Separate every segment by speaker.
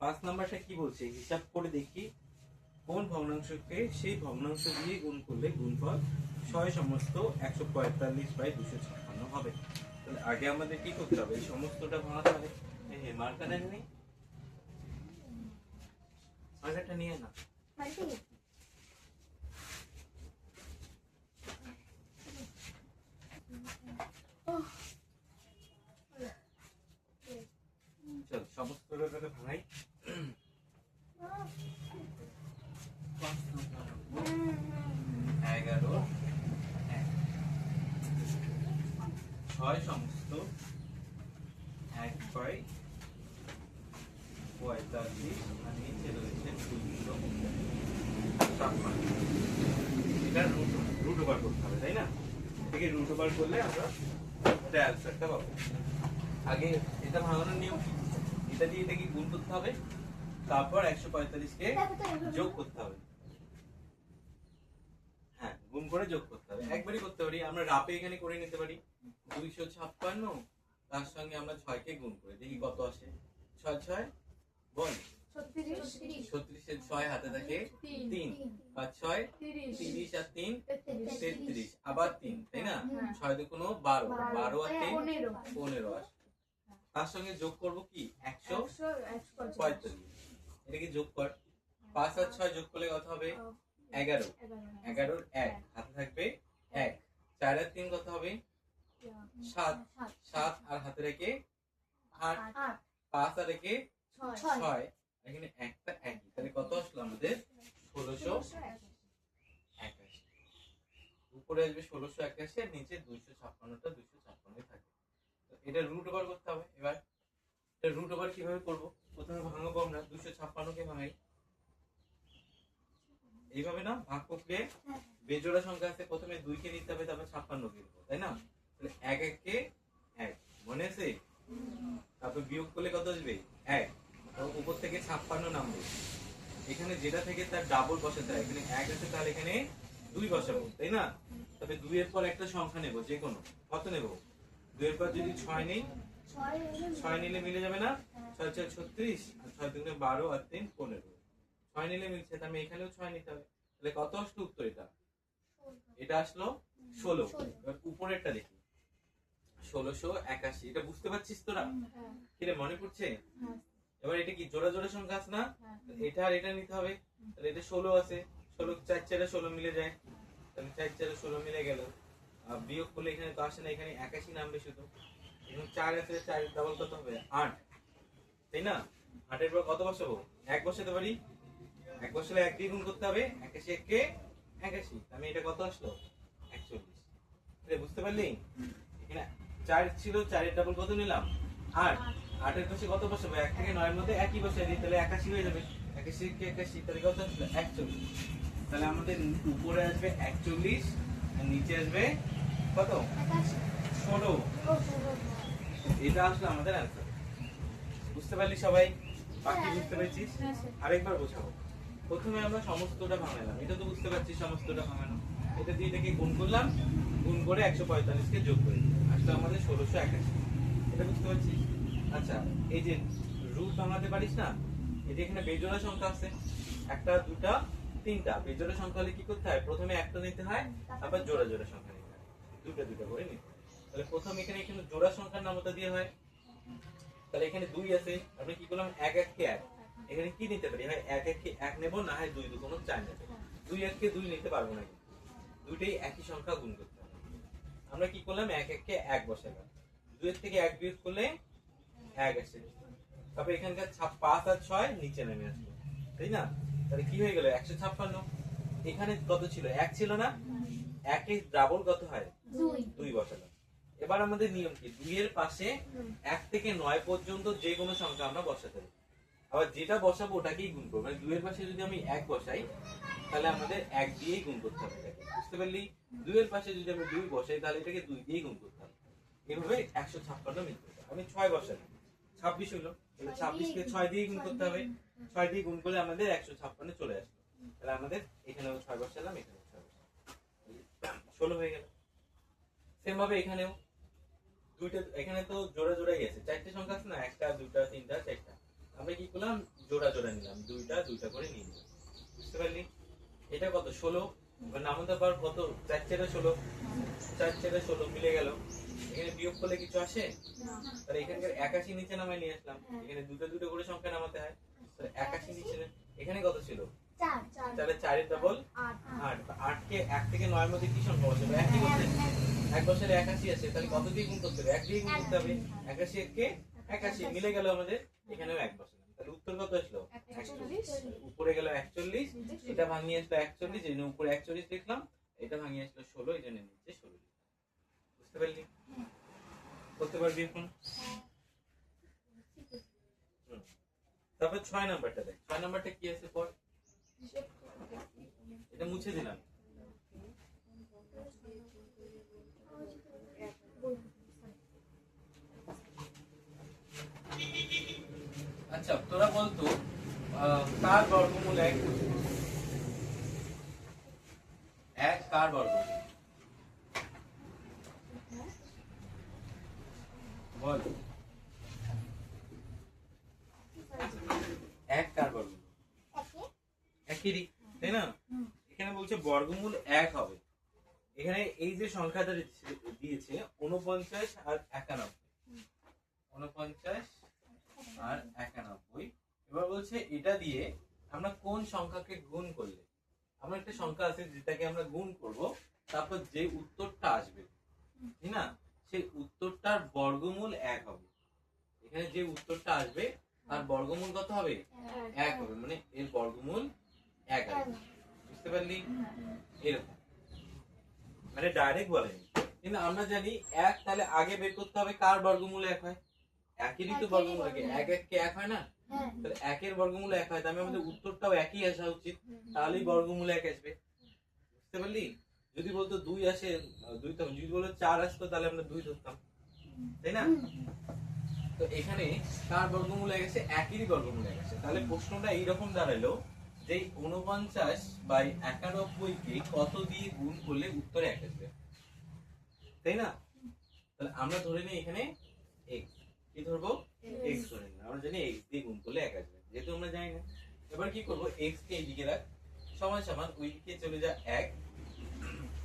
Speaker 1: 5 নাম্বারটা কি বলছে হিসাব করে দেখি কোন ভগ্নাংশকে সেই ভগ্নাংশ দিয়ে গুণ করলে গুণফল 6 সমস্ত 145/256 হবে। তাহলে আগে আমাদের কি করতে হবে, এই সমস্তটা ভাঙাতে হবে। এই মার্কার নেই, মার্কারটা নিয়ে না। চল সমস্তটা ভাঙাই। 11 6 সমস্ত 1/45 আর নিচে রয়েছে 256। এটা রুট ওভার করতে হবে, তাই না? থেকে রুট ওভার করলে আমরা এটা অ্যানসারটা পাবো। আগে এটা ভাঙানোর নিয়ম কি, এটা দিয়ে এটাকে গুণ করতে হবে, তারপর 145 কে যোগ করতে হবে। হ্যাঁ, গুণ করে যোগ করতে হবে। একবারই করতে পারি, আমরা রাপে এখানে করে নিতে পারি। 256 তার সঙ্গে আমরা 6 কে গুণ করে দেখি কত আসে। 6 6 বল 36 এর 6 হাতে থাকে 3, 5 6 30 আর 3 33, আবার 3, তাই না? 6 দুগুণ 12, 12 আর 3 15 আসে। তার সঙ্গে যোগ করব কি 145, এটাকে যোগ কর। 5 আর 6 যোগ করলে কত হবে 11, 11 1 হাতে থাকবে 1, 4 আর 3 কত হবে 7, 7 আর হাতে রেখে 8, 5 আর রেখে 6, এখানে একটা একই, তাহলে কত আসলো আমাদের 1681। উপরে আসবে 1681 আর নিচে 256টা 256 থাকে। তো এটা রুট ওভার করতে হবে। এবার এটা রুট ওভার কিভাবে করব, প্রথমে ভাঙাবো আমরা 256 কে ভাঙাই এইভাবে না, ভাগ করলে বেজোড়া সংখ্যা আছে, প্রথমে 2 কে নিতে হবে, তারপর 56 কে নিতে হবে, তাই না? তাহলে 1 1 কে 1 মনে আছে, তারপর বিয়োগ করলে কত আসবে 1, তারপর উপর থেকে 56 নামবে, এখানে যেটা থেকে তার ডাবল বসাতে হয়। এখানে 1 আছে, তাহলে এখানে 2 বসাবো, তাই না? তবে 2 এর পর একটা সংখ্যা নেব, যে কোনো। কত নেব? 2 এর পর যদি 6 নেই, 6 নিলে মিলে যাবে না? 6 4 36 আর 6 2 12 আর 3 15, 6 নিলে মিলছে, তার মানে এখানেও 6 নিতে হবে। তাহলে কত আসলো উত্তর? এটা আসলো 16। এবার উপরেরটা দেখি 1681। এটা বুঝতে পারছিস তোরা? কি রে, মনে পড়ছে? এবার এটা কি জোড়া জোড়া সংখ্যা আছে না? এটা আর এটা নিতে হবে। তাহলে এটা 16 আছে, 16 4 4 16 মিলে যায়, তাহলে 4 4 16 মিলে গেল। আর বিয়োগ করলে এখানে তো আসে না, এখানে 81 নামবে শুধু। এখন 4 আছে, 4 ডাবল কত হবে 8, তাই না? 8 এর পর কত বসাবো? 1 বসাতে পারি, 1 বসালে 1 দিয়ে গুণ করতে হবে। 81 1 কে 81, আমি এটা কত আসলো 41। এটা বুঝতে পারলি? এখানে 4 ছিল, 4 এর ডাবল কত নিলাম 8, 8 এর পাশে কত বসাবো? 1 থেকে 9 এর মধ্যে একই বসাই দিই, তাহলে 81 হয়ে যাবে। 81 কে 81, তাহলে কত আসলো 41। তাহলে আমাদের উপরে আসবে 41 আর নিচে আসবে কত 16। এটা আসলে আমাদের অ্যানসার। বুঝতে পারলি সবাই? বাকি বুঝতে পেরেছিস? আরেকবার বোঝাবো। প্রথমে আমরা সমস্তটা ভাঙালাম, এটা তো বুঝতে পারছিস সমস্তটা ভাঙানো। এটা দিয়ে এটাকে গুণ করলাম, গুণ করে 145 কে যোগ করে দিলাম, আসলে আমাদের 1681। এটা বুঝতে পারছিস? আচ্ছা, এই যে রুট ভাঙাতে পারিস না, এই যে এখানে বেজোড়া সংখ্যা আছে, একটা দুটা তিনটা, বেজোড়া সংখ্যা হলে কি করতে হয়? প্রথমে একটা নিতে হয়, তারপর জোড়া জোড়া সংখ্যা নিতে হয়, দুটা দুটা করে নিতে হয়। তাহলে প্রথম এখানে জোড়া সংখ্যার নামতা দিয়ে হয়। তাহলে এখানে 2 আছে, আমরা কি করলাম 1 1 কে 1, এখানে কি নিতে পারি? হয় 1 1 কে 1 নেব, না হয় 2 2 কোনো 4 নেব। 2 1 কে 2 নিতে পারবো না, দুটেই একই সংখ্যা গুণ করতে হবে। আমরা কি করলাম 1 1 কে 1 বসালাম, 2 এর থেকে 1 বিয়োগ করলে 1 আসে, তারপর এখানকার 5 আর 6 নিচে নেমে আসলো, তাই না? তাহলে কি হয়ে গেল 156। এখানে কত ছিল? 1 ছিল না? 1 এর ডাবল কত হয় 2 বসালাম। এবার আমাদের নিয়ম কি, 2 এর পাশে 1 থেকে 9 পর্যন্ত যে কোনো সংখ্যা আমরা বসাতে হবে। আবার যেটা বসাবো ওটাকেই গুণ করবো, মানে 2 এর পাশে যদি আমি 1 বসাই, তাহলে আমাদের 1 দিয়েই গুণ করতে হবে এটাকে। বুঝতে পারলি? 2 এর পাশে যদি আমি 2 বসাই, তাহলে এটাকে 2 দিয়েই গুণ করতে হবে। এভাবে 156 মিলতে হবে। আমি 6 বসালাম, 26 হলো, তাহলে 26 কে 6 দিয়ে গুণ করতে হবে। 6 দিয়ে গুণ করলে আমাদের 156 চলে আসলো। তাহলে আমাদের এখানেও 6 বসালাম, এখানেও 6 বসালাম, 16 হয়ে গেল। সেম ভাবে এখানেও দুইটা, এখানে তো জোড়া জোড়াই আছে, 4টে সংখ্যা আছে না, একটা দুটা তিনটা চারটা। আমরা কি করলাম জোড়া জোড়া নিলাম, দুইটা দুইটা করে নিয়ে নিলাম, বুঝতে পারলি? এটা কত 16, এবার নামাতে পার কত 4 4 16, 4 4 16 মিলে গেল। এখানে বিয়োগ করলে কিছু আসে? তাহলে এখানকার 81 নিচে নামায় নিয়ে আসলাম, এখানে দুটো দুটো করে সংখ্যা নামাতে হয়, তাহলে 81 নিচে। এখানে কত ছিল 4, তাহলে 4 এর ডাবল 8, 8 কে 1 থেকে 9 এর মধ্যে কি সংখ্যা বসাবো? 1 দিয়ে করতে, 1 বছরে 81 আছে, তাহলে কত দিয়ে গুণ করতে হবে? 1 দিয়ে গুণ করতে হবে। 81 কে 81 মিলে গেল আমাদের, এখানেও 1 বসালাম, তাহলে উত্তর কত আসলো? 41। উপরে গেল 41, এটা ভাঙিয়ে আসলো 41, এই জন্য উপরে 41 লিখলাম, এটা ভাঙিয়ে আসলো 16, এই জন্য নিচে 16 লিখলাম, বুঝতে পারলি? করতে পারবি এখন? তারপর 6 নাম্বারটা দেখ, 6 নাম্বারটা কি আছে পর? এটা মুছে দিলাম। আচ্ছা তোরা বলতো কার বর্গমূল 1? 1 কার বর্গমূল বল? 1 কার বর্গমূল? একই, তাই না? এখানে বলছে বর্গমূল 1 হবে। এখানে এই যে সংখ্যাটা দিয়েছে 49 আর 91, 49 আর 91। এবার বলছে এটা দিয়ে আমরা কোন সংখ্যাকে গুণ করলে, আমরা একটা সংখ্যা আছে যেটাকে আমরা গুণ করব, তারপর যে উত্তরটা আসবে, তাই না, সেই উত্তরটার বর্গমূল 1 হবে। এখানে যে উত্তরটা আসবে তার বর্গমূল কত হবে? 1 হবে, মানে এর বর্গমূল 1 হবে, বুঝতে পারলি? এরকম মানে ডাইরেক্ট বলেনি, কিন্তু আমরা জানি 1, তাহলে আগে বের করতে হবে কার বর্গমূল 1 হয়। 1 তো বর্গমূল 1, 1 কে 1 হয় না? তাহলে 1 এর বর্গমূল 1 হয়, তাহলে আমাদের উত্তরটাও একই আসা উচিত, তাহলেই বর্গমূল 1 আসবে, বুঝতে পারলি? যদি বলতো 2 আসে, 2 তো, যদি বলতো 4 আসতো তাহলে আমরা 2 ধরতাম, তাই না? তো এখানে কার বর্গমূল 1 আসে? 1 এরই বর্গমূল 1 আসে। তাহলে প্রশ্নটা এইরকম দাঁড়ালো যে 49/91 কে কত দিয়ে গুণ করলে উত্তরে 1 আসবে, তাই না? তাহলে আমরা ধরে নিই এখানে x, কি ধরবো? x ধরে নিই, আমরা জানি x দিয়ে গুণ করলে 1 আসবে, যেহেতু আমরা জানি না। এবার কি করব? x কে এইদিকে রাখ, সমান সমান ওইদিকে চলে যা 1,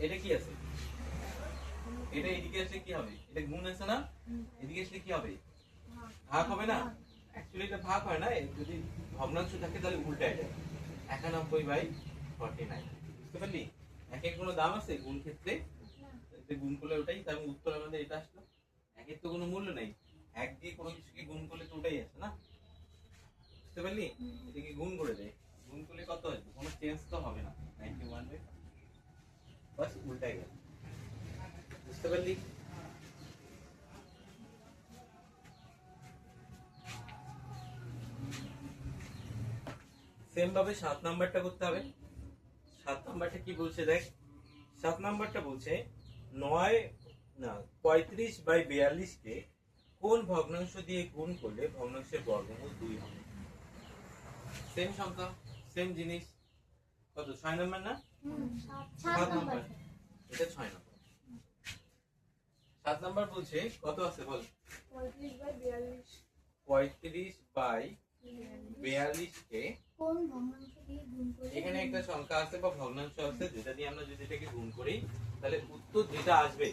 Speaker 1: এটা কি আছে? এটা এইদিকে আসলে কি হবে? এটা গুণ আছে না? এদিকে আসলে কি হবে? ভাগ হবে না? অ্যাকচুয়ালি এটা ভাগ হয় না, যদি ভগ্নাংশ থাকে তাহলে উল্টায় যায়, 91/49, বুঝতে পারলি? এক এক কোনো দাম আছে গুণ ক্ষেত্রে, গুণ করলে ওটাই, তার উত্তর আমাদের এটা আসলো। 1 এর তো কোনো মূল্য নাই, 1 দিয়ে কোনো কিছুকে গুণ করলে তো ওটাই আসে না, বুঝতে পারলি? এটাকে গুণ করে দেয়, গুণ করলে কত আসবে? কোনো চেঞ্জ তো হবে না, 91, বাস উল্টাই গেল, বুঝতে পারলি? সেম ভাবে 7 নাম্বারটা করতে হবে। 7 নাম্বারটা কি বলছে দেখ, 7 নাম্বারটা বলছে 35/42 কে কোন ভগ্নাংশ দিয়ে গুণ করলে ভগ্নাংশের বর্গমূল 2 হবে? সেম সংখ্যা, সেম জিনিস, কত 6 নাম্বার না? 7 নাম্বার, এটা 6 নাম্বার। 7 নাম্বার বলছে কত আছে বল? 35/42 কে
Speaker 2: কোন ভগ্নাংশ দিয়ে গুণ করলে,
Speaker 1: এখানে একটা সংখ্যা আছে বা ভগ্নাংশ আছে যেটা দিয়ে আমরা যদি এটাকে গুণ করি তাহলে উত্তর যেটা আসবে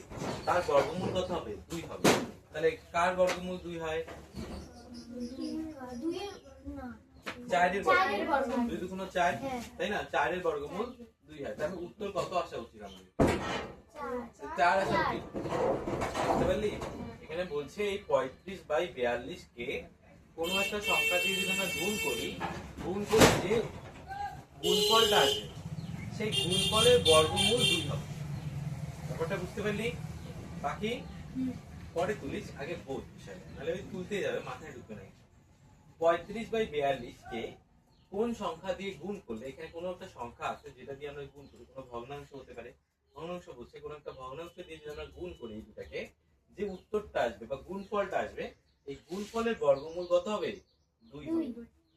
Speaker 1: তার বর্গমূল কত হবে? 2 হবে। তাহলে কার বর্গমূল 2 হয়? 4 এর বর্গমূল, 2 দুগুণ 4, তাই না? 4 এর বর্গমূল 2 হয়, তাহলে উত্তর কত আসা উচিত আমাদের? 4 আসা উচিত, বুঝতে পারলি? এখানে বলছে এই 35/42 কে কোন একটা সংখ্যা দিয়ে যদি আমরা গুণ করি, গুণ করে যে গুণফলটা আসবে সেই গুণফলের বর্গমূল 2 হবে। ব্যাপারটা বুঝতে পারলি? বাকি পরে তুলিস, আগে বোধ বিষয়টা, নাহলে ওই তুলতে যাবে, মাথায় ঢুকবে না। 35/42 কে কোন সংখ্যা দিয়ে গুণ করলে, এখানে কোনো একটা সংখ্যা আছে যেটা দিয়ে আমরা গুণ করি, কোনো ভগ্নাংশ হতে পারে, ভগ্নাংশ বলছে কোনো একটা ভগ্নাংশ দিয়ে যদি আমরা গুণ করি এই দুটাকে, যে উত্তরটা আসবে বা গুণফলটা আসবে, এই গুণফলের বর্গমূল কত হবে? 2 হবে।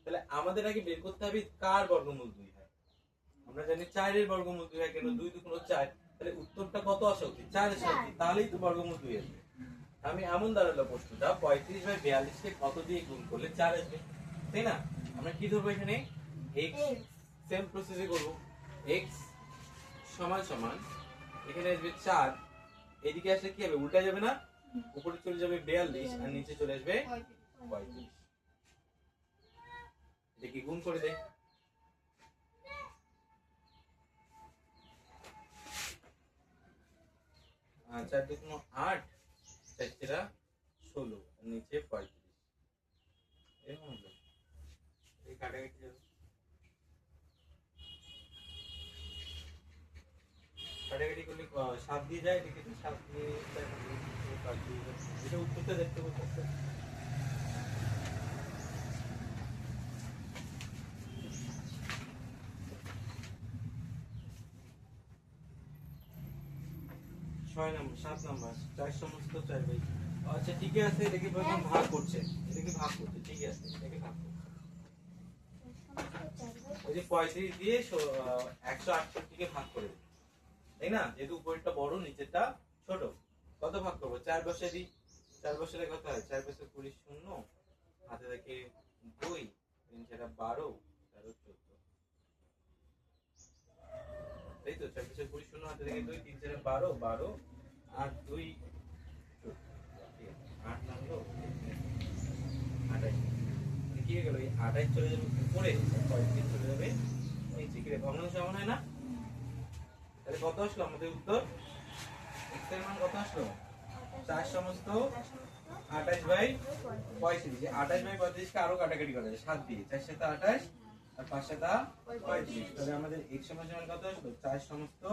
Speaker 1: তাহলে আমাদের আগে বের করতে হবে কার বর্গমূল 2 হয়। আমরা জানি 4 এর বর্গমূল 2 হয়, কেন 2 দুগুণ 4, তাহলে উত্তরটা কত আসা উচিত? 4 আসা উচিত, তাহলেই তো বর্গমূল 2 আসবে। আমি এমন দাঁড়ালো প্রশ্নটা 35/42 কে কত দিয়ে গুণ করলে 4 আসবে, তাই না? আমরা কি ধরবো এখানে x সেম প্রসেসে করব x সমান সমান এখানে আসবে 4 এদিকে আসলে কি হবে উল্টা যাবে না উপরে চলে যাবে 42 আর নিচে চলে আসবে 35 এটা কি গুণ করে দে 4 দুগুণ 8 4 তেরা 16 আর নিচে 35 এরকম হলো এই কাটাকাটি যাবে কাটাকাটি করলে 7 দিয়ে যায় এদিকে তো 7 দিয়ে 5 দিয়ে এটা উত্তরটা দেখতে পাচ্ছেন ছয় নম্বর 7 নম্বর 4 সমস্ত 4 বাই আচ্ছা ঠিক আছে এটাকে প্রথম ভাগ করছে এটাকে ভাগ করছে ঠিক আছে এটাকে ভাগ করছে ওই যে 35 দিয়ে 168 কে ভাগ করে দিই তাই না যেহেতু উপরেরটা বড় নিচেরটা ছোট কত ভাগ করব 4 বসে দিই 4 বসে কত হয় 4 বসে 20 শূন্য হাতে থেকে 2 3 4 12 13 14 তাই তো 4 বসে 20 শূন্য হাতে থেকে 2 3 4 12 12 আর 2 8 নামলো 28 কি হয়ে গেল এই 28 চলে যাবে উপরে 35 চলে যাবে নিচে কি রে ভগ্নাংশ সমান হয় না তাহলে কত আসলো আমাদের উত্তর x এর মান কত আসলো 4 সমস্ত 28 বাই 35 যে 28 বাই 35 কে আরো কাটাকাটি করা যায় 7 দিয়ে 4 সাথে 28 আর 5 সাথে 35 তাহলে আমাদের x সমান কত আসলো 4 সমস্ত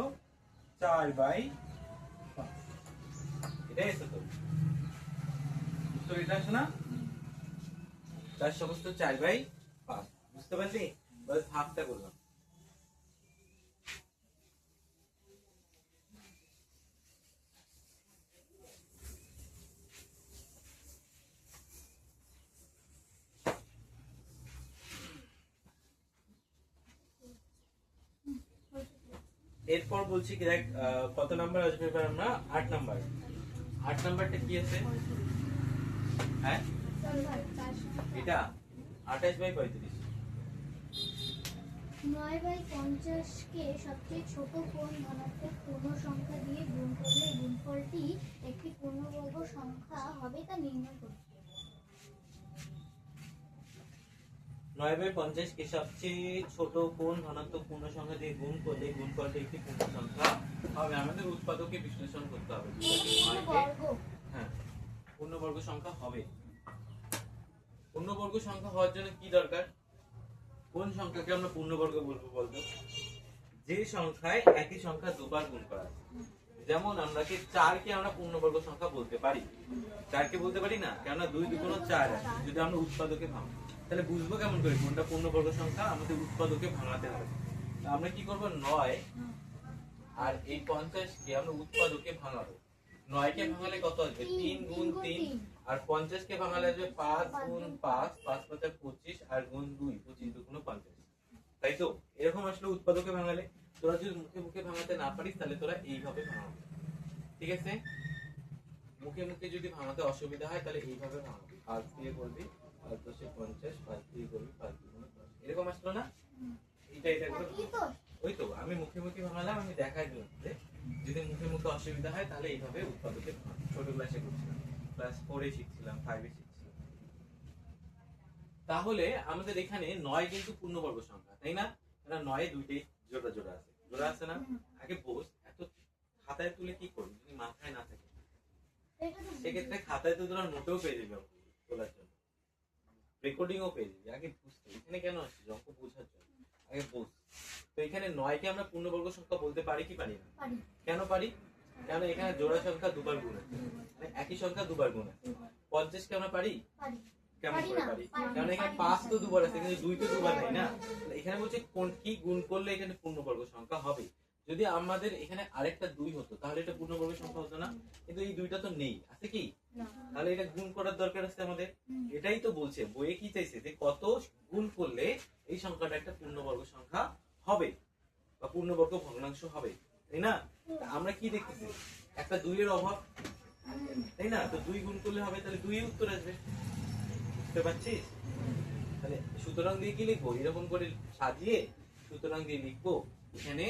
Speaker 1: 4 বাই 5 এটাই আছে তো উত্তর এটা আসে না 4 সমস্ত 4 বাই 5 বুঝতে পারলি বল ভাগটা করলাম এরপর বলছি কি দেখ কত নাম্বার আসবে এবার আমরা 8 নাম্বার 8 নাম্বারটা কি আছে হ্যাঁ এটা 28 বাই 35
Speaker 2: 9 বাই 50 কে সবচেয়ে ছোট কোণ ধনাত্মক পূর্ণ সংখ্যা দিয়ে গুণ করলে গুণফলটি একটি পূর্ণবর্গ সংখ্যা হবে তা নির্ণয় করুন
Speaker 1: 9 বাই 50 কে সবচেয়ে ছোট কোণ ধনাত্মক পূর্ণ সংখ্যা দিয়ে গুণ করলে গুণফলটি একটি পূর্ণ সংখ্যা হবে আমাদের উৎপাদকে বিশ্লেষণ করতে হবে হ্যাঁ পূর্ণবর্গ সংখ্যা হবে পূর্ণবর্গ সংখ্যা হওয়ার জন্য কি দরকার কোন সংখ্যাকে আমরা পূর্ণবর্গ বলবো বলতো যে সংখ্যায় একই সংখ্যা দুবার গুণ করা আছে যেমন আমরা কি 4 কে আমরা পূর্ণবর্গ সংখ্যা বলতে পারি 4 কে বলতে পারি না কারণ 2 2 গুণ 4 যদি আমরা উৎপাদকে ভাঙি তাহলে বুঝবো কেমন করে কোনটা পূর্ণবর্গ সংখ্যা আমাদের উৎপাদকে ভাঙাতে হবে আমরা কি করব 9 আর এই 50 কে আমরা উৎপাদকে ভাঙাবো 9 কে ভাঙালে কত আসবে 3 গুণ 3 আর 50 কে ভাঙালে আসবে 5 গুণ 5 5 5 25 আর গুণ 2 25 2 গুণ 50 তাই তো এরকম আসলে উৎপাদকে ভাঙালে তোরা যদি মুখে মুখে ভাঙাতে না পারিস তাহলে তোরা এইভাবে ভাঙাবি ঠিক আছে মুখে মুখে যদি ভাঙাতে অসুবিধা হয় তাহলে এইভাবে ভাঙাবি 5 দিয়ে করবি 5 10 50 5 দিয়ে করবি 5 গুণ 10 এরকম আসলো না এটা করে ওই তো আমি মুখে মুখে ভাঙালাম আমি দেখাই দিলাম যদি মুখে মুখে অসুবিধা হয় তাহলে এইভাবে উৎপাদকে ছোট ক্লাসে করছিলাম ক্লাস 4 এ শিখছিলাম 5 এ শিখছিলাম তাহলে আমাদের এখানে 9 কিন্তু পূর্ণবর্গ সংখ্যা তাই না এটা 9 এ দুইটাই জোড়া আছে না আগে বস এত খাতায় তুলে কি করবি যদি মাথায় না থাকে সেক্ষেত্রে খাতায় তো তোরা নোটও পেয়ে যাবে তোলার জন্য রেকর্ডিংও পেয়ে যাবে আগে বুঝতে এখানে কেন আসছিস অঙ্ক বোঝার জন্য আগে বস তো এখানে 9 কে আমরা পূর্ণবর্গ সংখ্যা বলতে পারি কি পারি না কেন পারি কারণ এখানে জোড়া সংখ্যা দুবার গুণ আছে মানে একই সংখ্যা দুবার গুণ আছে 50 কে আমরা পারি কেমন করে পারি কারণ এখানে 5 তো দুবার আছে কিন্তু 2 তো দুবার নাই না এখানে বলছে কোন কি গুণ করলে এখানে পূর্ণবর্গ সংখ্যা হবে যদি আমাদের এখানে আরেকটা 2 হতো তাহলে এটা পূর্ণবর্গ সংখ্যা হতো না কিন্তু এই দুইটা তো নেই আছে কি তাহলে এটা গুণ করার দরকার আছে আমাদের এটাই তো বলছে বইয়ে কি চাইছে যে কত গুণ করলে এই সংখ্যাটা একটা পূর্ণবর্গ সংখ্যা হবে বা পূর্ণবর্গ ভগ্নাংশ হবে তাই না আমরা কি দেখতেছি একটা 2 এর অভাব তাই না তো 2 গুণ করলে হবে তাহলে 2 এর উত্তর আসবে বুঝতে পারছিস তাহলে সুতরাং দিয়ে কি লিখবো, এরকম করে সাজিয়ে সুতরাং দিয়ে লিখবো এখানে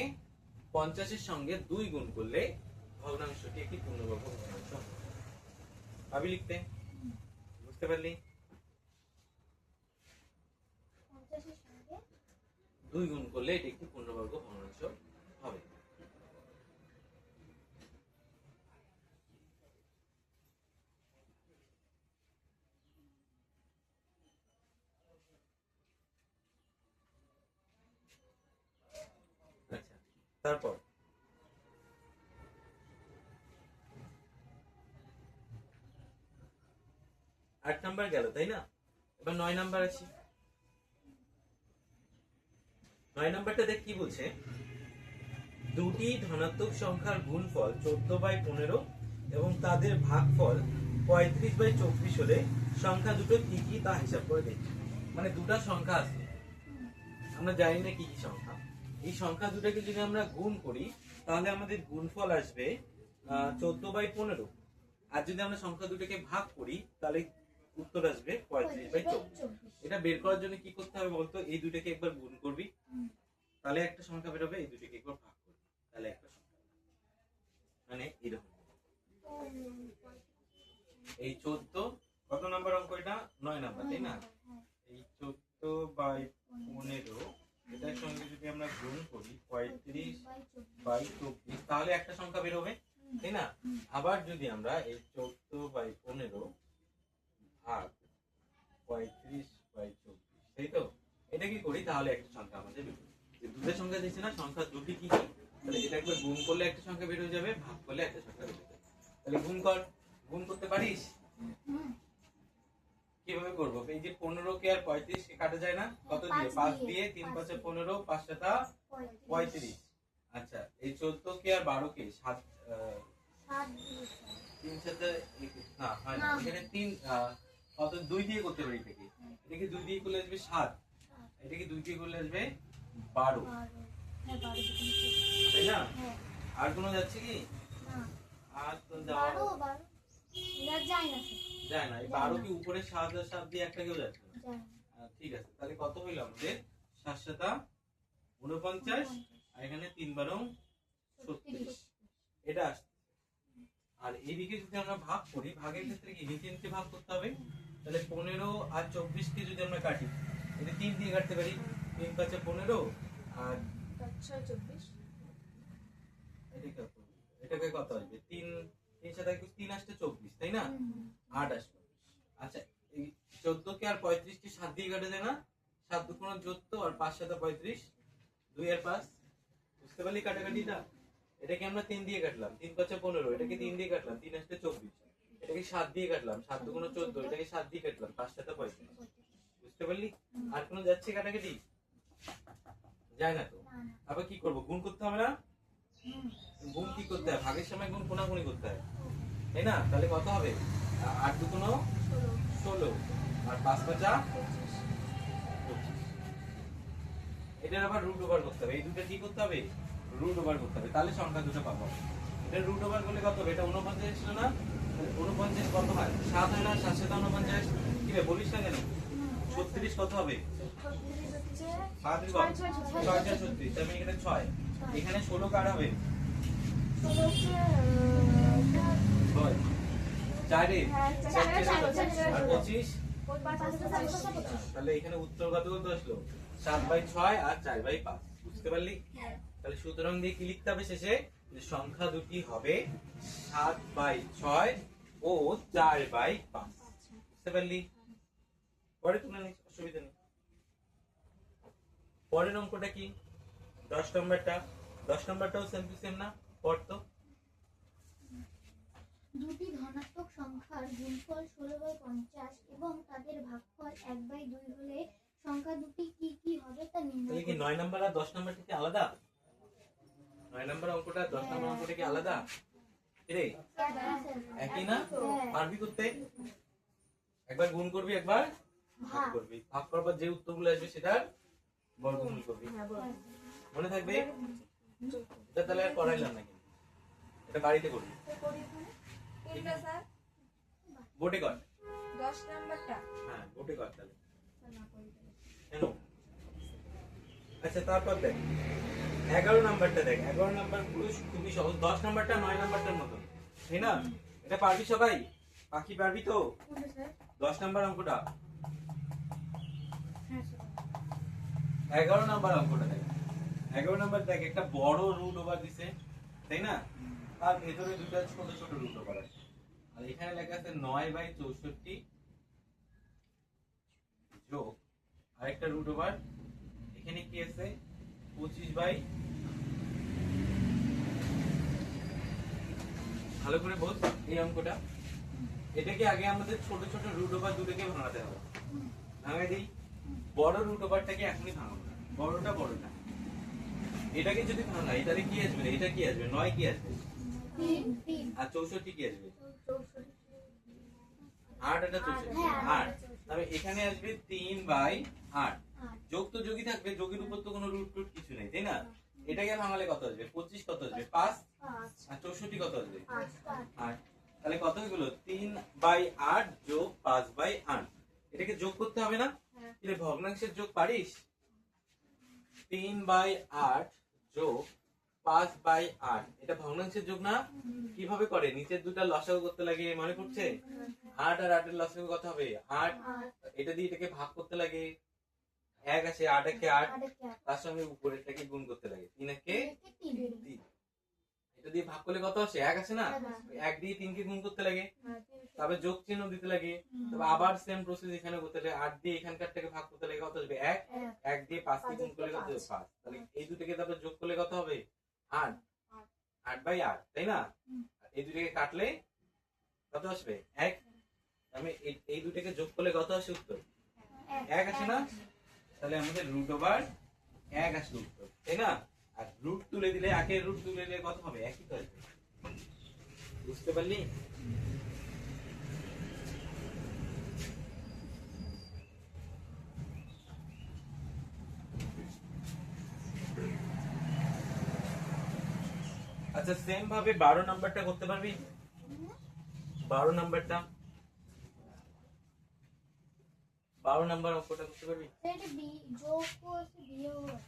Speaker 1: 50-এর সঙ্গে 2 গুণ করলে ভগ্নাংশটি একটি পূর্ণবর্গ ভগ্নাংশ হবে। ভাবি লিখতে, বুঝতে পারলি?
Speaker 2: 50-এর সঙ্গে
Speaker 1: 2 গুণ করলে এটি একটি পূর্ণবর্গ ভগ্নাংশ হবে। আচ্ছা, তারপর 8 নাম্বার গেল, তাই না? এবার 9 নাম্বার আসি। 9 নাম্বারটা দেখ কি বলছে, দুটি ধনাত্মক সংখ্যার গুণফল 14/15 এবং তাদের ভাগফল 35/24 হলে সংখ্যা দুটো কি কি তা হিসাব করে দেখি। মানে দুটো সংখ্যা আছে, আমরা জানি না কি কি সংখ্যা। এই সংখ্যা দুটোকে যদি আমরা গুণ করি তাহলে আমাদের গুণফল আসবে 14/15, আর যদি আমরা সংখ্যা দুটোকে ভাগ করি তাহলে উত্তর আসবে 35/24। এটা বের করার জন্য কি করতে হবে বলতো, এই দুটোকে একবার গুণ করবি তাহলে একটা সংখ্যা বের হবে, এই দুটোকে একবার ভাগ করবি তাহলে একটা সংখ্যা, মানে এরকম। এই 14 কত নাম্বার অঙ্ক, এটা 9 নাম্বার, তাই না? এই 14/15 এটার সঙ্গে যদি আমরা গুণ করি 35/24 তাহলে একটা সংখ্যা বের হবে, তাই না? আবার যদি আমরা এই 14/15 ভাগ 35/24, তাই তো, এটা কি করি তাহলে একটা সংখ্যা আমাদের বের হবে। যে দুটো সংখ্যা দিচ্ছে না, সংখ্যা দুটি কি কি, তাহলে এটা একবার গুণ করলে একটা সংখ্যা বের হয়ে যাবে, ভাগ করলে একটা সংখ্যা বের হয়ে যাবে। তাহলে গুণ কর, গুণ করতে পারিস? কিভাবে করবো, এই যে 15 কে আর 35 কে কাটা যায় না, কত দিয়ে? 5 দিয়ে, 3 5 15, 5 7 35। আচ্ছা, এই 14 কে আর 12 কে 7 3 7 না হয় না, এখানে 3 কত 2 দিয়ে করতে পারি এটাকে, এটাকে 2 দিয়ে করলে আসবে 7, এটাকে 2 দিয়ে করলে আসবে 12, তাই না? আর কোনো যাচ্ছে কি? আর তো যাওয়া যায় না। এই 12 কি উপরে 7 আর 7 দিয়ে একটা কেউ যাচ্ছে না। ঠিক আছে, তাহলে কত হইল আমাদের? 7 7 49, আর এখানে 3 12 36, এটা আসছে। আর এইদিকে যদি আমরা ভাগ করি, ভাগের ক্ষেত্রে কি নিচে নিচে ভাগ করতে হবে। তাহলে 15 আর 24 কে যদি আমরা কাটি, এটা 3 দিয়ে কাটতে পারি, 3 5 15 আর
Speaker 2: 6 24,
Speaker 1: এটাকে কত আসবে? 3 3 7 3 আসছে 24, তাই না? 8 আসবে। আচ্ছা, এই 14 কে আর 35 কে 7 দিয়ে কাটা যায় না, 7 2 14 আর 5 7 35, 2 আর 5, বুঝতে পারলি কাটাকাটিটা? এটাকে আমরা 3 দিয়ে কাটলাম, 3 5 15, এটাকে 3 দিয়ে কাটলাম, 3 আসছে 24, এটাকে 7 দিয়ে কাটলাম, 7 2 14, এটাকে 7 দিয়ে কাটলাম, 5 7 35, বুঝতে পারলি? আর কোনো যাচ্ছে কাটাকাটি? যায় না তো। আবার কি করব, গুণ করতে হবে না? গুণ কি করতে হয়, ভাগের সময় গুণ কোনাকুনি করতে হয়, তাই না? তাহলে কত হবে? 8 2 16 আর 5 5 25। এটার আবার রুট ওভার করতে হবে, এই দুটো কি করতে হবে? রুট ওভার করতে হবে, তাহলে সংখ্যা দুটো পাবো। এটা রুট ওভার করলে কত হবে? এটা 49 ছিল না, 49 কত হয়? 7 হয় না, 7 7 49, কি রে বলিস না কেন? 36 কত হবে? 6 36, তার মানে এখানে 6, এখানে 16 কার হবে? 4 আর 25, তাহলে এখানে উত্তর কত কত আসলো? 7/6 আর 4/5, বুঝতে পারলি? তাহলে সুতরাং দিয়ে কি লিখতে হবে শেষে? যে সংখ্যা দুটি হবে 7/6 ও 4/5, বুঝতে পারলি? পরে তুলে নিস, অসুবিধা নেই। পরের অঙ্কটা কি? 10 নম্বরটা। 10 নম্বরটাও সেম টু সেম না? পড় তো।
Speaker 2: দুটি ধনাত্মক সংখ্যার গুণফল 16/50 এবং তাদের ভাগফল 1/2 হলে সংখ্যা দুটি কি কি হবে তা নির্ণয়
Speaker 1: তাহলে কি 9 নাম্বার আর 10 নাম্বারটা কি আলাদা? 9 নাম্বার অঙ্কটা আর 10 নাম্বার অঙ্কটা কি আলাদা? রে একই না? পারবি করতে? একবার গুণ করবি, একবার ভাগ করবি, ভাগ করার পর যে উত্তরগুলো আসবে সেটার বর্গমূল করবি, মনে থাকবে? এটা তাহলে আর করাইলাম না, কিন্তু এটা বাড়িতে করবি, বোর্ডে কর।
Speaker 3: 10 নাম্বারটা
Speaker 1: হ্যাঁ বোর্ডে কর তাহলে। কেন? আচ্ছা তারপর দেখ 11 নাম্বারটা দেখ, 11 নাম্বার পুরো খুবই সহজ, 10 নাম্বারটা 9 নাম্বারটার মতো, তাই না? এটা পারবি সবাই? বাকি পারবি তো? 10 নাম্বার অঙ্কটা, 11 নাম্বার অঙ্কটা দেখ। 11 নাম্বার দেখ, একটা বড় রুট ওভার দিছে, তাই না? তার ভেতরে দুটো ছোট ছোট রুট ওভার আছে, আর এখানে লেখা আছে 9/64 যোগ আরেকটা রুট ওভার, এখানে কি আছে 25 ভালো করে বোঝ এই অঙ্কটা। এটাকে আগে আমাদের ছোট ছোট রুট ওভার দুটোকে ভাঙাতে হবে। ভাঙাই দিই, বড় রুট ওভারটাকে এখনই ভাঙাবো না, বড়টা বড়টা। এটাকে যদি ভাঙাই তাহলে কি আসবে? এটা কি আসবে? 9 কি আসবে?
Speaker 2: 3
Speaker 1: আর 64 কি আসবে? 8 এটা 64 8, তবে এখানে আসবে 3/8। যোগ তো যোগই থাকবে, যোগের উপর তো কোনো রুট টুট কিছু নেই, তাই না? এটাকে ভাঙালে কত আসবে? 25 কত আসবে? 5, আর 64 কত আসবে? 8। তাহলে কত হয়ে গেল? 3/8 যোগ 5/8। এটাকে যোগ করতে হবে না? এটা ভগ্নাংশের যোগ পারিস? 3/8 যোগ 5/8, এটা ভগ্নাংশের যোগ না? কিভাবে করে? নিচের দুটা লসাগু করতে লাগে, মনে পড়ছে? 8 আর 8 এর লসাগু কত হবে? 8। এটা দিয়ে এটাকে ভাগ করতে লাগে, 1 আসে, 8 একে 8, তার সঙ্গে উপরেরটাকে গুণ করতে লাগে, 3 একে 3। এটা দিয়ে ভাগ করলে কত আসে? 1 আসে না? 1 দিয়ে 3 কে গুণ করতে লাগে, তারপর যোগ চিহ্ন দিতে লাগে, তারপর আবার সেম প্রসেস এখানে করতে লাগে, 8 দিয়ে এখানকারটাকে ভাগ করতে লাগে, কত আসবে? 1। 1 দিয়ে 5 কে গুণ করলে কত হবে? 5। তাহলে এই দুটোকে তারপর যোগ করলে কত হবে? 8। 8/8, তাই না? এই দুটোকে কাটলে কত আসবে? 1। আমি এই দুটোকে যোগ করলে কত আসে উত্তর? 1 আসে না? তাহলে আমাদের রুট ওভার 1 আসবে উত্তর, তাই না? আর রুট তুলে দিলে, একের রুট তুলে দিলে কত হবে? একই তো আসবে। বুঝতে পারলি? আচ্ছা সেম ভাবে 12 নাম্বারটা করতে পারবি? 12 নাম্বারটা, 12 নাম্বার অঙ্কটা করতে পারবি?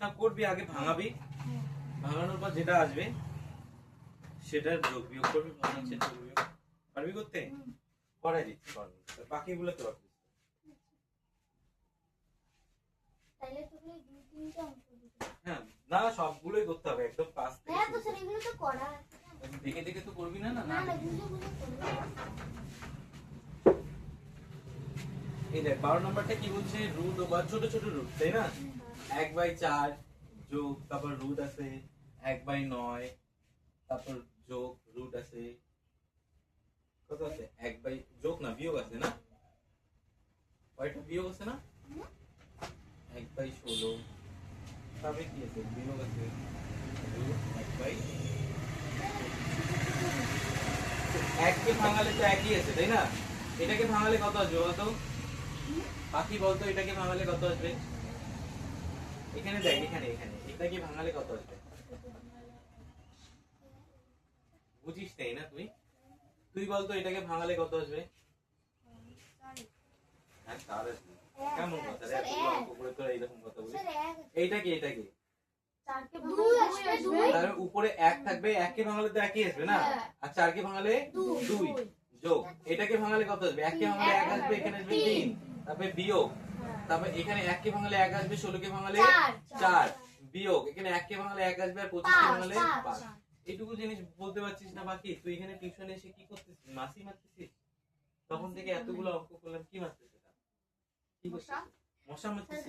Speaker 1: না করবি, আগে ভাঙাবি, ভাঙানোর পর যেটা আসবে সেটার যোগ বিয়োগ করবি, ভগ্নাংশের যোগ বিয়োগ। পারবি করতে? করাই দিচ্ছি, পারবি। বাকিগুলো তো পারবি। হ্যাঁ, না সবগুলোই করতে হবে, একদম পাস থেকে শুরু করে। দেখে দেখে তো করবি না। না এই দেখ 12 নাম্বারটা কি বলছে? রুট ওভার ছোট ছোট রুট, তাই না? 1/4 যোগ, তারপর রুট আছে 1/9, তারপর যোগ রুট আছে কত আছে? 1 যোগ না বিয়োগ আছে না? কয়টা বিয়োগ আছে না? 1/16, তারপরে কি আছে? বিয়োগ আছে রুট 1 কে ভাঙালে তো একই আছে, তাই না? এটাকে ভাঙালে কত আসবে বলতো? বাকি বলতো এটাকে ভাঙালে কত আসবে? এখানে দেখ, এখানে এটাকে ভাঙালে কত আসবে? বুঝিস তাই না? তুই বলতো এটাকে ভাঙালে কত আসবে? হ্যাঁ তার আসবে। কেমন কথা রে, এত অঙ্ক করে তোরা এইরকম কথা বলিস? এইটাকে তার উপরে 1 থাকবে, 1 কে ভাঙালে তো একই আসবে না? আর 4 কে ভাঙালে 2 যোগ, এটাকে ভাঙালে কত আসবে? 1 কে ভাঙালে 1 আসবে, এখানে আসবে 3, তারপরে বিয়োগ, তারপর এখানে 1 কে ভাঙালে 1 আসবে, 16 কে ভাঙালে 4 বিয়োগ, এখানে 1 কে ভাঙালে 1 আসবে, আর 25 কে ভাঙালে 5। এইটুকু জিনিস বলতে পারছিস না? বাকি তুই এখানে টিউশনে এসে কি করতেছিস? মাসি মারতেছিস? তখন থেকে এতগুলো অঙ্ক করলাম, কি মারতেছিস? কি করছিস? মশা মারতেছিস?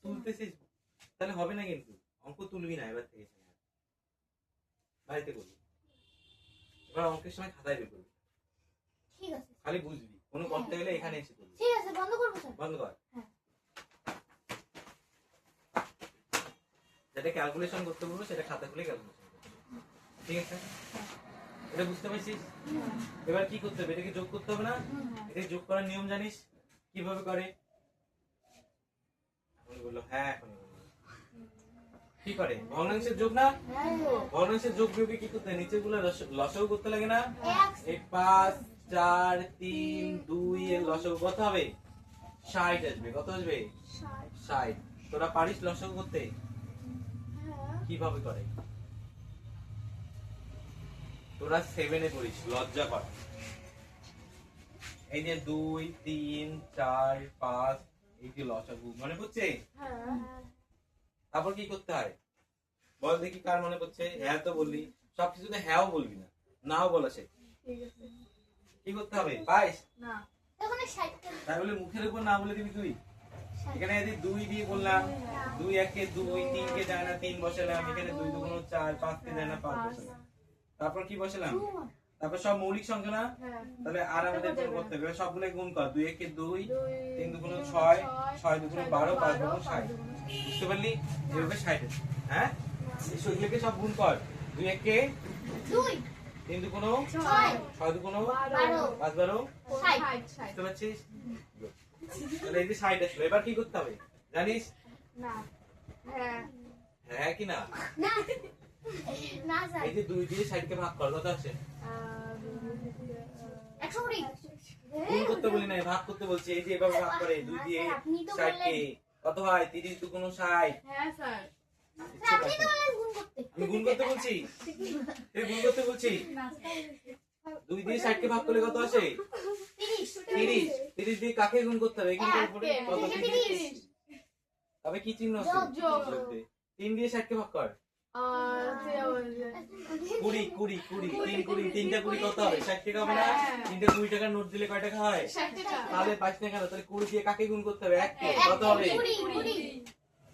Speaker 1: তুলতেছিস? তাহলে হবে না, কিন্তু অঙ্ক তুলবি না এবার থেকে, বাড়িতে করবি। এবার অঙ্কের সময় খাতায় বের করবি,
Speaker 2: ঠিক আছে?
Speaker 1: খালি বুঝবি, কোনো করতে গেলে এখানে এসে করবি।
Speaker 2: ঠিক আছে, বন্ধ করবো স্যার?
Speaker 1: বন্ধ কর।
Speaker 2: হ্যাঁ।
Speaker 1: যেটা ক্যালকুলেশন করতে বলবো সেটা খাতা খুলে ক্যালকুলেশন করতে হবে। ঠিক আছে? এটা বুঝতে পারছিস? এবার কি করতে হবে? এটাকে যোগ করতে হবে না? এটাকে যোগ করার নিয়ম জানিস কিভাবে করে? এখন বললো হ্যাঁ, এখন কি করে? ভগ্নাংশের যোগ না? ভগ্নাংশের যোগ বিয়োগে কি করতে হয়? নিচের গুলো লসাগু করতে লাগে না? এই 5 4 3 2 এর লসাগু কত হবে? 60 আসবে। কত আসবে? 60। তোরা পারিস লসাগু করতে? কিভাবে করে? তোরা 7 এ পড়িস, লজ্জা কর। এই যে 2 3 4 5 এই যে লসাগু মনে পড়ছে? তারপর কি করতে হয় বল দেখি, কার মনে পড়ছে? হ্যাঁ তো বললি, সবকিছুতে হ্যাঁও বলবি না, নাও বলা শেখ। কি করতে হবে? পাইস
Speaker 2: না ওখানে 60 টা
Speaker 1: তাই বলে মুখের উপর না বলে দিবি তুই। এখানে যদি 2 দিয়ে বললাম, 2 1 2, 3 কে যায় না 3 বসালাম, এখানে 2 2 4, 5 কে যায় না 5 বসালাম। তারপর কি বসালাম? তারপর সব মৌলিক সংখ্যা না? তাহলে আর আমাদের গুণ করতে হবে, সবগুলো গুণ কর। 2 1 2, 3 2 6, 6 2 12, 5 2 60। বুঝতে পারলি? এভাবে 60। হ্যাঁ, এই সবগুলোকে সব গুণ কর। 2 1
Speaker 2: 2
Speaker 1: 3 2
Speaker 2: 6
Speaker 1: 6 2
Speaker 2: 12
Speaker 1: 5 12।
Speaker 2: 60
Speaker 1: বুঝতে পারছিস? তাহলে এই যে 60 আসলো, এবার কি করতে হবে জানিস?
Speaker 2: না হ্যাঁ
Speaker 1: হ্যাঁ কি না?
Speaker 2: না না স্যার
Speaker 1: এই যে 2 দিয়ে 60 কে ভাগ কর, কত আসে?
Speaker 2: 120
Speaker 1: গুণ করতে বলি না, ভাগ করতে বলছি। এই যে এভাবে ভাগ করে 2 দিয়ে 60 কে কত হয়? 30 2 60।
Speaker 2: হ্যাঁ স্যার আপনি তো বলেন গুণ করতে
Speaker 1: আমি গুণ করতে বলছি, এই গুণ করতে বলছি। 2 দিয়ে 60 কে ভাগ করলে কত আসে? 30। 30 দিয়ে কাকে গুণ করতে হবে? এখানকার উপরে কত? 30। তবে কি চিহ্ন আছে?
Speaker 2: যোগ।
Speaker 1: 3 দিয়ে 60 কে ভাগ কর। 20 20 20 3 20 3টা 20 কত হবে? 60 টাকা হবে না? 3টা 20 টাকার নোট দিলে কয় টাকা হয়? তাহলে 5 টাকা কেন? তাহলে 20 দিয়ে কাকে গুণ করতে হবে? 1 কে। কত হবে?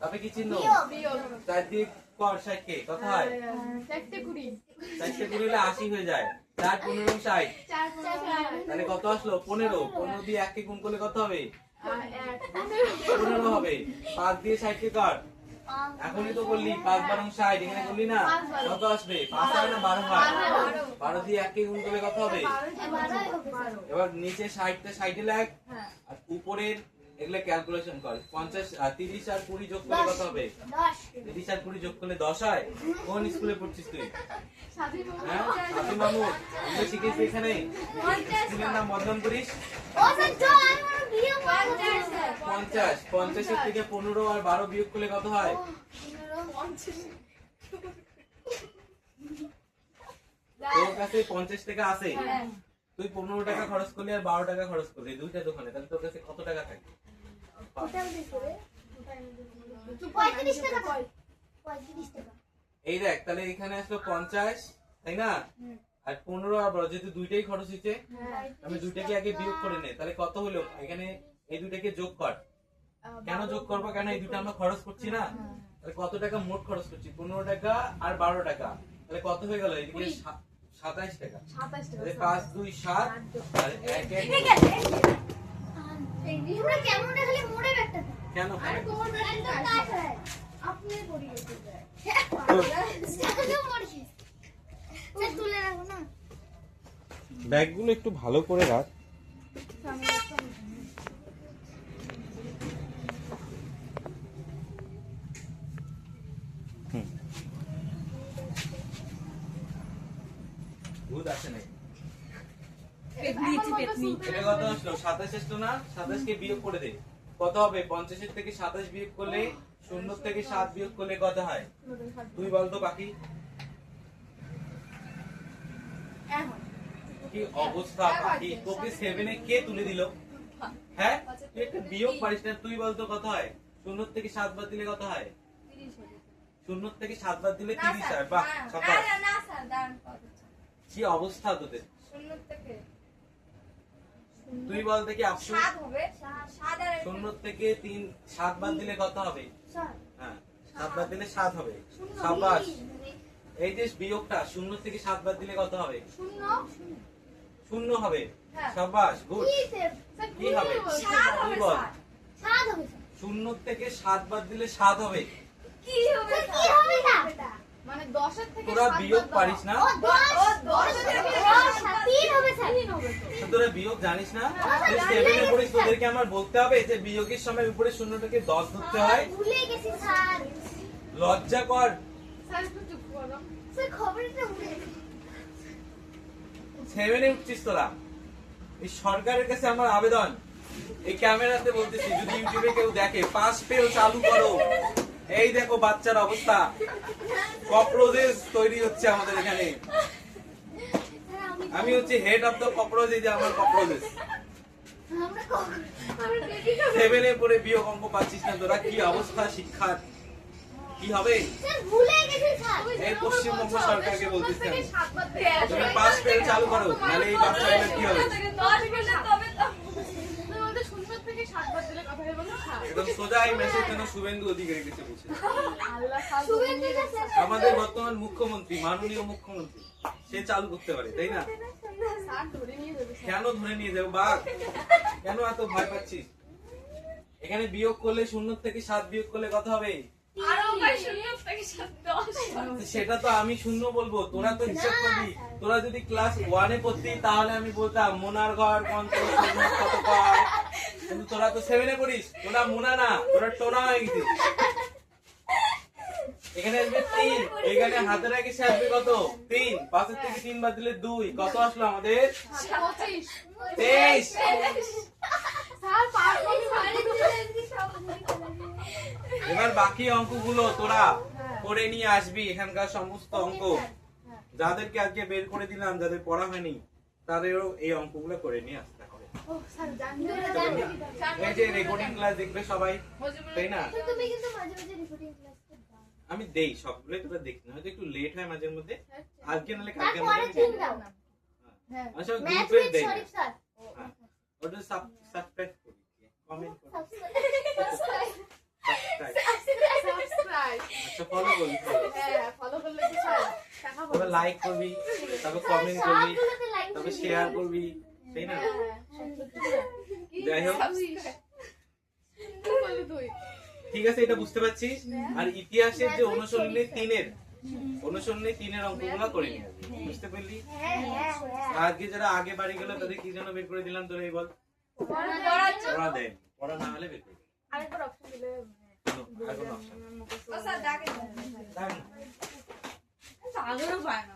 Speaker 1: তবে কি চিহ্ন? 4 দিয়ে কর 60 কে কত হয়? 4 20 হলে 80 হয়ে যায়। 4 15 60। তাহলে কত আসলো? 15। 15 দিয়ে 1 কে গুণ করলে কত হবে? 15 হবে। 5 দিয়ে 60 কে কর। এখনই তো বললি 5 12 60, এখানে বললি না? কত আসবে? 5 হয় না 12 হয়? 12 দিয়ে 1 কে গুণ করলে কত হবে? এবার নিচে 60 তে 60 লাখ আর উপরের এগুলা ক্যালকুলেশন কর। 50 30 আর 20 যোগ করলে কত হবে? 30 আর 20 যোগ করলে 10 হয়। কোন স্কুলে পড়ছিস তুই? হ্যাঁ, সাথী মামু এগুলো শিখেছিস এখানে? স্কুলের নাম বদনাম করিস? 50 50 এর থেকে 15 আর 12 বিয়োগ করলে কত হয়? তোর কাছে 50 টাকা আছে, তুই 15 টাকা খরচ করলি আর 12 টাকা খরচ করলি দুইটা দোকানে, তাহলে তোর কাছে কত টাকা থাকে?
Speaker 2: 35 টাকা
Speaker 1: এই দেখ, তাহলে এখানে আসলো 50, তাই না? আর 15 আর 12 যেহেতু দুইটাই খরচ হচ্ছে, আমি দুইটাকে আগে বিয়োগ করে নে। তাহলে কত হলো? এখানে এই দুইটাকে যোগ কর। কেন যোগ করবো? কেন এই দুটো আমরা খরচ করছি না? তাহলে কত টাকা মোট খরচ করছি? 15 টাকা আর 12 টাকা। তাহলে কত হয়ে গেল? এদিকে 27 টাকা। তাহলে 5 2 7 আর 1 1
Speaker 2: কেমন খালি মোড়ে ব্যাগটা
Speaker 1: কেন?
Speaker 2: আপনি পড়ি গেছে তুলে রাখো না
Speaker 1: ব্যাগগুলো একটু ভালো করে রাখ। ভূত আসে নাই। এটা কত আসলো? 27 আসলো না? 27 কে বিয়োগ করে দে। কত হবে? 50 এর থেকে 27 বিয়োগ করলে, 0 থেকে 7 বিয়োগ করলে কত হয়? তুই বল তো বাকি। কি অবস্থা বাকি? তোকে 7 এ কে তুলে দিল? হ্যাঁ, তুই একটা বিয়োগ পারিস না। তুই বল তো কত হয়? 0 থেকে 7 বাদ দিলে কত হয়? 0 থেকে 7 বাদ দিলে 30 হয়। বাহ, সাবাস। কি অবস্থা তোদের? তুই বল দেখি আপু। 0 থেকে 7 বাদ দিলে কত হবে? হ্যাঁ, 7 বাদ দিলে 7 হবে। সাবাস। এই যে বিয়োগটা 0 থেকে 7 বাদ দিলে কত হবে? 0 হবে। সাবাস, গুড। কি হবে? তুই বল। 0 থেকে 7 বাদ দিলে 7 হবে।
Speaker 2: মানে 10 এর থেকে
Speaker 1: তোরা বিয়োগ পারিস না?
Speaker 2: 10 থেকে 3 হবে স্যার।
Speaker 1: তোরা বিয়োগ জানিস না? তুই 7 এ পড়িস, তোদেরকে আমার বলতে হবে যে বিয়োগের সময় উপরে 0 থেকে 10 ধরতে হয়?
Speaker 2: ভুলে গেছি স্যার।
Speaker 1: লজ্জা কর।
Speaker 2: স্যার একটু চুপ করো। স্যার খবরটা ভুলে গেছি।
Speaker 1: 7 এ উঠছিস তোরা। এই সরকারের কাছে আমার আবেদন, এই ক্যামেরাতে বলতেছি, যদি ইউটিউবে কেউ দেখে, 5 ফেল চালু করো। এই দেখো বাচ্চার অবস্থা, ককরোচেস তৈরি হচ্ছে আমাদের এখানে। আমি হচ্ছে হেড অফ দ্য ককরোচ, এই যে আমার ককরোচেস।
Speaker 2: আমরা কখন
Speaker 1: 7 এ পড়ে বিয়োগ অঙ্ক পাচ্ছিস না তোরা, কি অবস্থা শিক্ষার, কি হবে?
Speaker 2: স্যার ভুলে গেছি স্যার।
Speaker 1: এই পশ্চিমবঙ্গ সরকারকে বলতেছি আমি, তুমি 5 ফেল চালু করো, নাহলে এই বাচ্চাগুলো কি হবে? একদম সোজা এই মেসেজ যেন শুভেন্দু অধিকারী কাছে পৌঁছে যায়। আমাদের বর্তমান মুখ্যমন্ত্রী, মাননীয় মুখ্যমন্ত্রী, সে চালু করতে পারে, তাই না? কেন ধরে নিয়ে যাবো বাঘ? কেন এত ভয় পাচ্ছিস? এখানে বিয়োগ করলে 0 থেকে 7 বিয়োগ করলে কত হবে? সেটা তো আমি 0 বলবো, তোরা তো হিসাব করবি। তোরা যদি ক্লাস 1 এ পড়তি তাহলে আমি বলতাম মোনার ঘর পঞ্চম কত পায়, কিন্তু তোরা তো 7 এ পড়িস, তোরা মোনা না, তোরা টোনা হয়ে গেছিস। এখানে আসবে 3, এখানে হাতের আগে সে আসবে কত? 3, 5 এর থেকে 3 বাদ দিলে 2, কত আসলো আমাদের? 23। এবার বাকি অঙ্কগুলো তোরা করে নিয়ে আসবি, এখানকার সমস্ত অঙ্ক যাদেরকে আজকে বের করে দিলাম, যাদের পড়া হয়নি তাদেরও এই অঙ্কগুলো করে নিয়ে আসতে হবে। এই যে রেকর্ডিং ক্লাস দেখবে সবাই, তাই না?
Speaker 2: তুমি কিন্তু মাঝে মাঝে রিপোর্টিং ক্লাস করতে দাও।
Speaker 1: আমি দেই সবগুলো, তোরা দেখ না, হয়তো একটু লেট হয় মাঝের মধ্যে, আজকে নালে কালকে
Speaker 2: তারপরে
Speaker 1: মধ্যে
Speaker 2: ঠিক দাও। হ্যাঁ।
Speaker 1: আচ্ছা
Speaker 2: ম্যাথ
Speaker 1: গ্রুপে
Speaker 2: উইথ
Speaker 1: দেই,
Speaker 2: শরীফ স্যার।
Speaker 1: ওটা সাবস্ক্রাইব করি, কমেন্ট করি,
Speaker 2: সাবস্ক্রাইব।
Speaker 1: সাবস্ক্রাইব, আচ্ছা ফলো করবি, তারপর লাইক করবি, তারপর কমেন্ট করবি,
Speaker 2: সবগুলোতে লাইক
Speaker 1: তারপর শেয়ার করবি, তাই না? যাই হোক, ঠিক আছে, এটা বুঝতে পারছিস। আর ইতিহাসের যে অনুশীলনী 3-এর অঙ্কগুলো করে নিয়ে আসবি, বুঝতে পারলি?
Speaker 2: হ্যাঁ হ্যাঁ হ্যাঁ।
Speaker 1: আজকে যারা আগে বাড়ি গেল তাদের কি জন্য বের করে দিলাম তোরা এই বল? পড়া দেয়, পড়া না হলে বের করে দিলাম।
Speaker 3: আরেকবার অপশন দিলে
Speaker 1: আর কোনো option নেই।
Speaker 3: স্যার ডাকে
Speaker 1: দাঁড়ান।
Speaker 3: আগেরও পায় না।